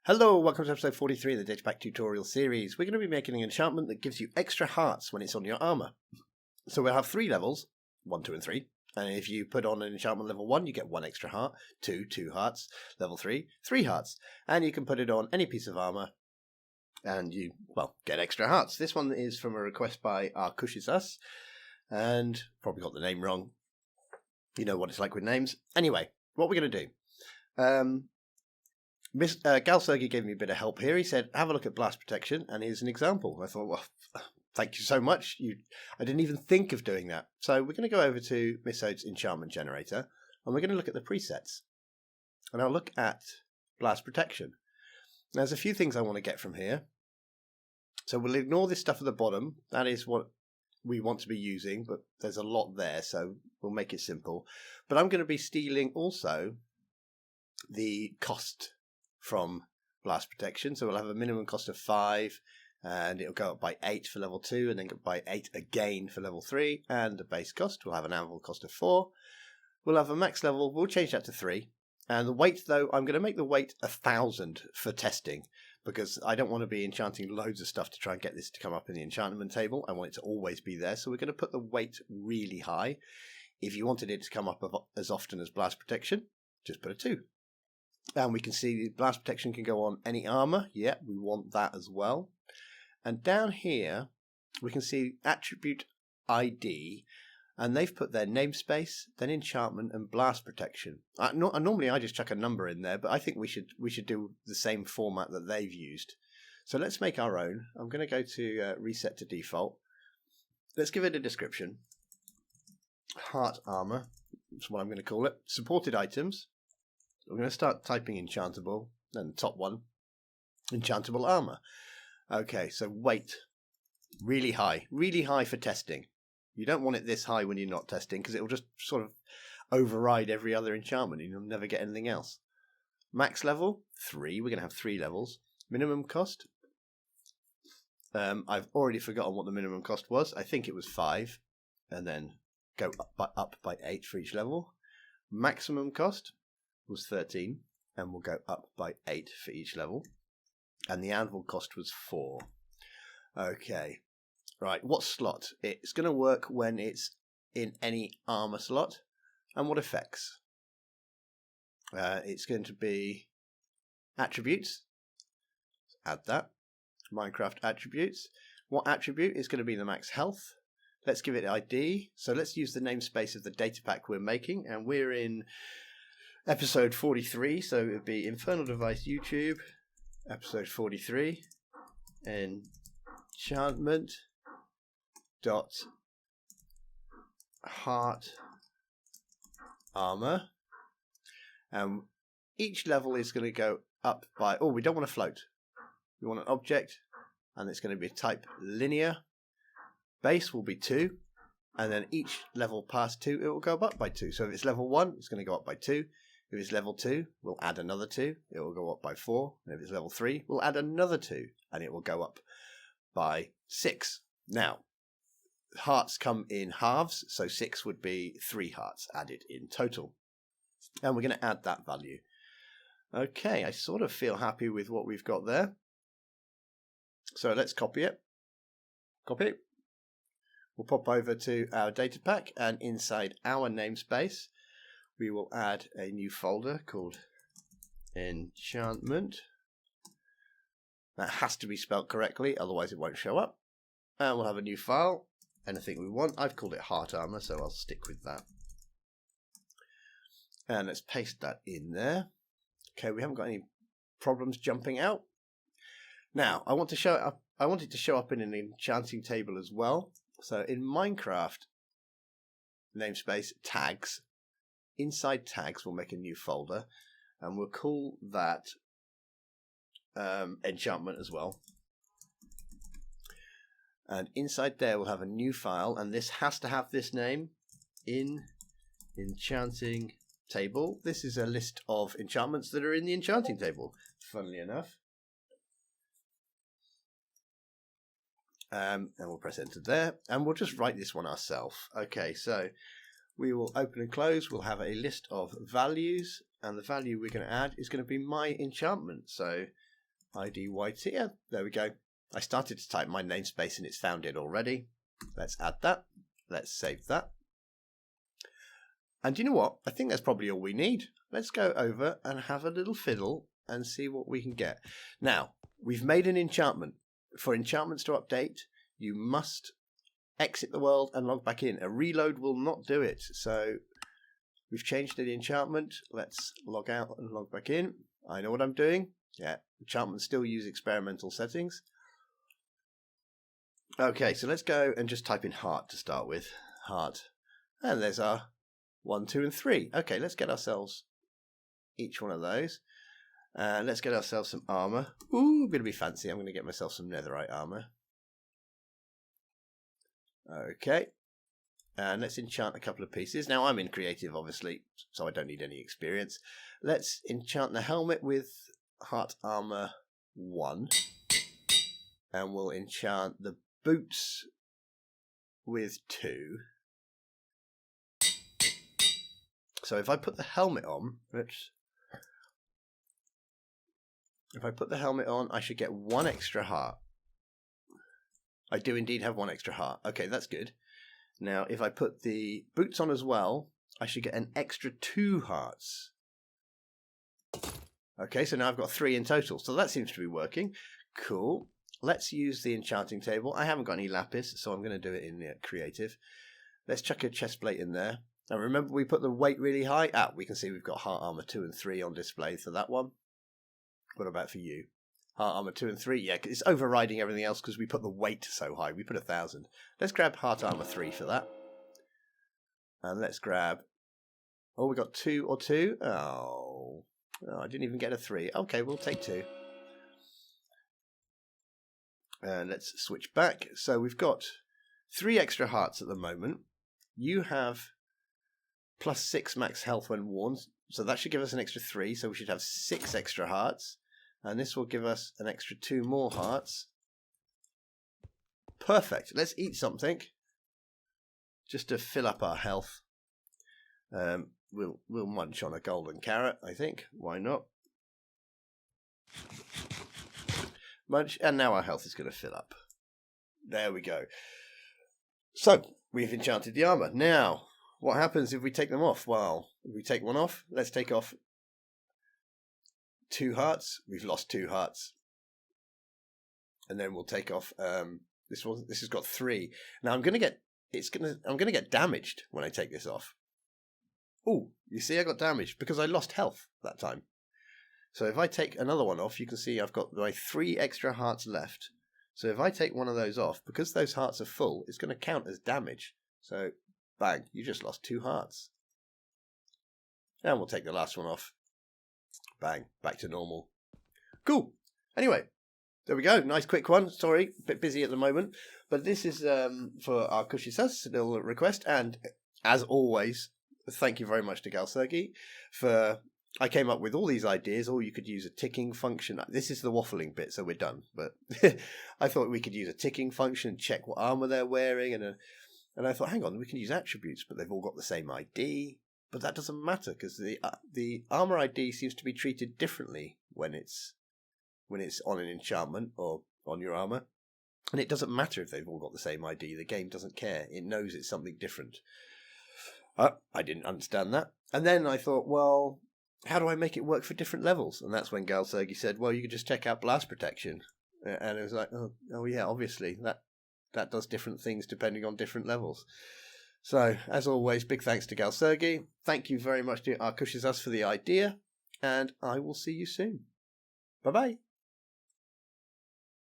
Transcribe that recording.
Hello, welcome to episode 43 of the Datapack tutorial series. We're going to be making an enchantment that gives you extra hearts when it's on your armour. So we'll have 3 levels, 1, 2 and 3. And if you put on an enchantment level 1, you get 1 extra heart, 2 hearts, level 3, 3 hearts. And you can put it on any piece of armour and you, well, get extra hearts. This one is from a request by arekushisus, and probably got the name wrong. You know what it's like with names. Anyway, what we're going to do. GalSergey gave me a bit of help here. He said, have a look at blast protection, and here's an example. I thought, well, thank you so much. I didn't even think of doing that. So we're going to go over to Miss Oat's enchantment generator, and we're going to look at the presets. And I'll look at blast protection. There's a few things I want to get from here. So we'll ignore this stuff at the bottom. That is what we want to be using, but there's a lot there, so we'll make it simple. But I'm going to be stealing also the cost from blast protection. So we'll have a minimum cost of 5, and it'll go up by 8 for level 2, and then go by 8 again for level 3, and the base cost will have an anvil cost of 4. We'll have a max level, we'll change that to 3. And the weight, though, I'm going to make the weight 1,000 for testing, because I don't want to be enchanting loads of stuff to try and get this to come up in the enchantment table. I want it to always be there, so we're going to put the weight really high. If you wanted it to come up as often as blast protection, just put a 2. And we can see the blast protection can go on any armor. Yeah, we want that as well. And down here, we can see attribute ID, and they've put their namespace, then enchantment, and blast protection. Normally, I just chuck a number in there, but I think we should do the same format that they've used. So let's make our own. I'm going to go to reset to default. Let's give it a description. Heart armor. That's what I'm going to call it. Supported items. We're going to start typing enchantable, then the top one, enchantable armor. Okay, so weight, really high for testing. You don't want it this high when you're not testing, because it will just sort of override every other enchantment and you'll never get anything else. Max level, 3. We're going to have 3 levels. Minimum cost, I've already forgotten what the minimum cost was. I think it was 5, and then go up by 8 for each level. Maximum cost was 13, and we'll go up by 8 for each level, and the anvil cost was 4. Okay, right, what slot? It's going to work when it's in any armor slot. And what effects? It's going to be attributes. Add that. Minecraft attributes. What attribute is going to be the max health? Let's give it ID. So let's use the namespace of the datapack we're making, and we're in episode 43, so it would be Infernal Device YouTube, episode 43, enchantment dot heart armor, and each level is going to go up by, we don't want to float, we want an object, and it's going to be type linear. Base will be 2, and then each level past 2 it will go up by 2. So if it's level 1, it's going to go up by 2. If it's level 2, we'll add another 2. It will go up by 4. And if it's level 3, we'll add another 2. And it will go up by 6. Now, hearts come in halves. So 6 would be 3 hearts added in total. And we're going to add that value. Okay, I sort of feel happy with what we've got there. So let's copy it. Copy. We'll pop over to our datapack, and inside our namespace, we will add a new folder called enchantment. That has to be spelled correctly, otherwise it won't show up. And we'll have a new file, anything we want. I've called it heart armor, so I'll stick with that. And let's paste that in there. Okay, we haven't got any problems jumping out. Now, I want to show it up. I want it to show up in an enchanting table as well. So in Minecraft namespace tags, inside tags, we'll make a new folder, and we'll call that enchantment as well. And inside there, we'll have a new file, and this has to have this name, in enchanting table. This is a list of enchantments that are in the enchanting table, funnily enough. And we'll press enter there, and we'll just write this one ourselves. Okay, so we will open and close. We'll have a list of values, and the value we're going to add is going to be my enchantment. So ID white here. There we go. I started to type my namespace and it's found it already. Let's add that. Let's save that. And you know what? I think that's probably all we need. Let's go over and have a little fiddle and see what we can get. Now, we've made an enchantment. For enchantments to update, you must exit the world and log back in. A reload will not do it. So we've changed the enchantment. Let's log out and log back in. I know what I'm doing. Yeah, enchantments still use experimental settings. Okay, so let's go and just type in heart to start with. Heart. And there's our 1, 2, and 3. Okay, let's get ourselves each one of those. Let's get ourselves some armour. Ooh, I'm going to be fancy. I'm going to get myself some netherite armour. Okay. And let's enchant a couple of pieces. Now, I'm in creative, obviously, so I don't need any experience. Let's enchant the helmet with heart armour 1. And we'll enchant the boots with 2. So if I put the helmet on, if I put the helmet on, I should get 1 extra heart. I do indeed have 1 extra heart. Okay, that's good. Now, if I put the boots on as well, I should get an extra 2 hearts. Okay, so now I've got 3 in total. So that seems to be working. Cool. Let's use the enchanting table. I haven't got any lapis, so I'm going to do it in creative. Let's chuck a chest plate in there. Now remember, we put the weight really high. We can see we've got heart armor 2 and 3 on display for that one. What about for you? Heart armor 2 and 3. Yeah, it's overriding everything else because we put the weight so high. We put 1,000. Let's grab heart armor 3 for that. And let's grab... Oh, we got 2 or 2. Oh, I didn't even get a 3. Okay, we'll take 2. And let's switch back. So we've got 3 extra hearts at the moment. You have +6 max health when worn. So that should give us an extra 3. So we should have 6 extra hearts. And this will give us an extra 2 more hearts. Perfect. Let's eat something. Just to fill up our health. We'll munch on a golden carrot, I think. Why not? Munch, and now our health is going to fill up. There we go. So, we've enchanted the armour. Now, what happens if we take them off? Well, if we take one off, let's take off 2 hearts. We've lost 2 hearts. And then we'll take off this has got 3. Now I'm going to get damaged when I take this off. Oh, you see I got damaged because I lost health that time. So if I take another one off, you can see I've got my 3 extra hearts left. So if I take one of those off, because those hearts are full, it's going to count as damage. So, bang, you just lost 2 hearts. And we'll take the last one off. Bang, back to normal. Cool. Anyway, there we go. Nice quick one. Sorry, a bit busy at the moment. But this is for arekushisus, a little request. And as always, thank you very much to GalSergey for... I came up with all these ideas, or you could use a ticking function. This is the waffling bit, so we're done. But I thought we could use a ticking function, check what armor they're wearing, and I thought, hang on, we can use attributes, but they've all got the same ID. But that doesn't matter because the armor ID seems to be treated differently when it's on an enchantment or on your armor, and it doesn't matter if they've all got the same ID. The game doesn't care; it knows it's something different. I didn't understand that, and then I thought, well, how do I make it work for different levels? And that's when GalSergey said, well, you could just check out blast protection. And it was like, oh yeah, obviously, that does different things depending on different levels. So, as always, big thanks to GalSergey. Thank you very much to arekushisus for the idea, and I will see you soon. Bye-bye.